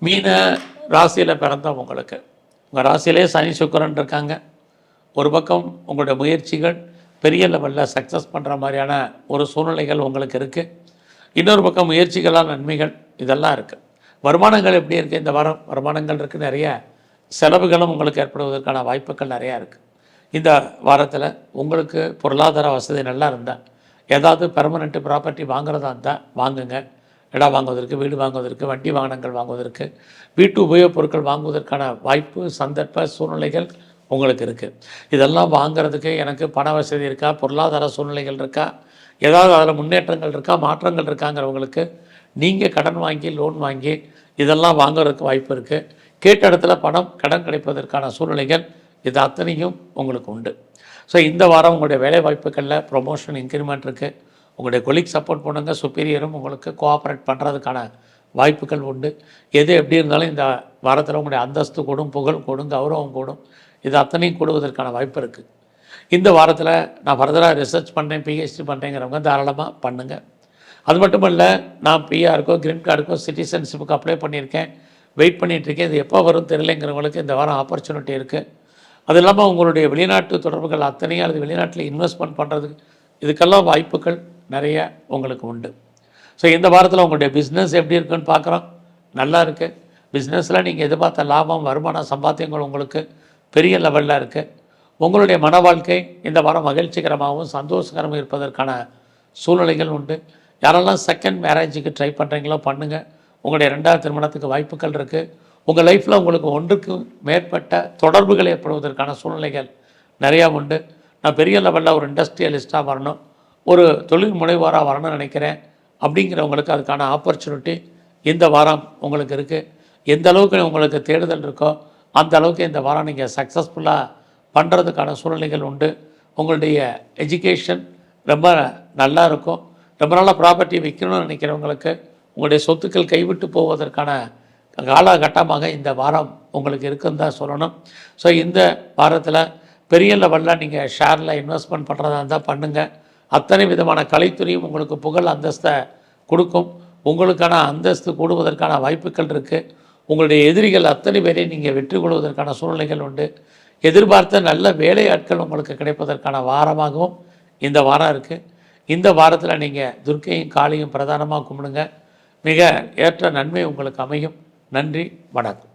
மீன ராசியில் பிறந்தவங்களுக்கு உங்கள் ராசியிலே சனி சுக்கிரன் இருக்காங்க. ஒரு பக்கம் உங்களுடைய முயற்சிகள் பெரிய லெவலில் சக்ஸஸ் பண்ணுற மாதிரியான ஒரு சூழ்நிலைகள் உங்களுக்கு இருக்குது. இன்னொரு பக்கம் முயற்சிகளால் நன்மைகள் இதெல்லாம் இருக்குது. வருமானங்கள் எப்படி இருக்குது இந்த வாரம்? வருமானங்கள் இருக்குது, நிறைய செலவுகளும் உங்களுக்கு ஏற்படுவதற்கான வாய்ப்புகள் நிறையா இருக்குது. இந்த வாரத்தில் உங்களுக்கு பொருளாதார வசதி நல்லா இருந்தால் ஏதாவது பெர்மனெண்ட்டு ப்ராப்பர்ட்டி வாங்குறதா இருந்தால் வாங்குங்க. இடம் வாங்குவதற்கு, வீடு வாங்குவதற்கு, வண்டி வாகனங்கள் வாங்குவதற்கு, வீட்டு உபயோகப் பொருட்கள் வாங்குவதற்கான வாய்ப்பு, சந்தர்ப்ப சூழ்நிலைகள் உங்களுக்கு இருக்குது. இதெல்லாம் வாங்கிறதுக்கு எனக்கு பண வசதி இருக்கா, பொருளாதார சூழ்நிலைகள் இருக்கா, ஏதாவது அதில் முன்னேற்றங்கள் இருக்கா, மாற்றங்கள் இருக்காங்கிறவங்களுக்கு நீங்கள் கடன் வாங்கி, லோன் வாங்கி இதெல்லாம் வாங்குறதுக்கு வாய்ப்பு இருக்குது. கேட்ட இடத்துல பணம், கடன் கிடைப்பதற்கான சூழ்நிலைகள் இது அத்தனையும் உங்களுக்கு உண்டு. ஸோ இந்த வாரம் உங்களுடைய வேலை வாய்ப்புகளில் ப்ரொமோஷன், இன்க்ரிமெண்ட் இருக்குது. உங்களுடைய கொலீக் சப்போர்ட் பண்ணுங்க, சுப்பீரியரும் உங்களுக்கு கோஆப்ரேட் பண்ணுறதுக்கான வாய்ப்புகள் உண்டு. எது எப்படி இருந்தாலும் இந்த வாரத்தில் உங்களுடைய அந்தஸ்து கூடும், புகழ் கூடும், கௌரவம் கூடும். இது அத்தனையும் கூடுவதற்கான வாய்ப்பு இருக்குது. இந்த வாரத்தில் நான் ஃபர்தராக ரிசர்ச் பண்ணுறேன், பிஹெச்டி பண்ணுறேங்கிறவங்க தாராளமாக பண்ணுங்கள். அது மட்டும் இல்லை, நான் பிஆருக்கோ, கிரீன் கார்டுக்கோ, சிட்டிசன்ஷிப்புக்கு அப்ளை பண்ணியிருக்கேன், வெயிட் பண்ணிகிட்ருக்கேன். இது எப்போ வரும் தெரியலைங்கிறவங்களுக்கு இந்த வாரம் ஆப்பர்ச்சுனிட்டி இருக்குது. அது இல்லாமல் உங்களுடைய வெளிநாட்டு தொடர்புகள் அத்தனையும் அல்லது வெளிநாட்டில் இன்வெஸ்ட்மெண்ட் பண்ணுறதுக்கு இதுக்கெல்லாம் வாய்ப்புகள் நிறைய உங்களுக்கு உண்டு. ஸோ இந்த வாரத்தில் உங்களுடைய பிஸ்னஸ் எப்படி இருக்குன்னு பார்க்குறோம். நல்லா இருக்குது. பிஸ்னஸில் நீங்கள் எதிர்பார்த்த லாபம், வருமானம், சம்பாத்தியங்கள் உங்களுக்கு பெரிய லெவலில் இருக்குது. உங்களுடைய மன வாழ்க்கை இந்த வாரம் மகிழ்ச்சிகரமாகவும் சந்தோஷகரமாக இருப்பதற்கான சூழ்நிலைகள் உண்டு. யாரெல்லாம் செகண்ட் மேரேஜுக்கு ட்ரை பண்ணுறீங்களோ பண்ணுங்கள். உங்களுடைய 2வது திருமணத்துக்கு வாய்ப்புகள் இருக்குது. உங்கள் லைஃப்பில் உங்களுக்கு ஒன்றுக்கு மேற்பட்ட தொடர்புகள் ஏற்படுவதற்கான சூழ்நிலைகள் நிறையா உண்டு. நான் பெரிய லெவலில் ஒரு இண்டஸ்ட்ரியலிஸ்ட்டாக வரணும், ஒரு தொழில் முனைவோராக வரணும்னு நினைக்கிறேன் அப்படிங்கிறவங்களுக்கு அதுக்கான ஆப்பர்ச்சுனிட்டி இந்த வாரம் உங்களுக்கு இருக்குது. எந்த அளவுக்கு உங்களுக்கு தேடுதல் இருக்கோ அந்த அளவுக்கு இந்த வாரம் நீங்கள் சக்ஸஸ்ஃபுல்லாக பண்ணுறதுக்கான சூழ்நிலைகள் உண்டு. உங்களுடைய எஜுகேஷன் ரொம்ப நல்லா இருக்கும். ரொம்ப நாளாக ப்ராப்பர்ட்டி விற்கணும்னு நினைக்கிறவங்களுக்கு உங்களுடைய சொத்துக்கள் கைவிட்டு போவதற்கான காலகட்டமாக இந்த வாரம் உங்களுக்கு இருக்குன்னு தான் சொல்லணும். ஸோ இந்த வாரத்தில் பெரிய லெவலில் நீங்கள் ஷேரில் இன்வெஸ்ட்மெண்ட் பண்ணுறதா இருந்தால் பண்ணுங்கள். அத்தனை விதமான கலைத்துறையும் உங்களுக்கு புகழ், அந்தஸ்தை கொடுக்கும். உங்களுக்கான அந்தஸ்து கூடுவதற்கான வாய்ப்புகள் இருக்குது. உங்களுடைய எதிரிகள் அத்தனை பேரையும் நீங்கள் வெற்றி கொள்வதற்கான சூழ்நிலைகள் உண்டு. எதிர்பார்த்த நல்ல வேலையாட்கள் உங்களுக்கு கிடைப்பதற்கான வாரமாகவும் இந்த வாரம் இருக்குது. இந்த வாரத்தில் நீங்கள் துர்க்கையும் காளியும் பிரதானமாக கும்பிடுங்க. மிக ஏற்ற நன்மை உங்களுக்கு அமையும். நன்றி, வணக்கம்.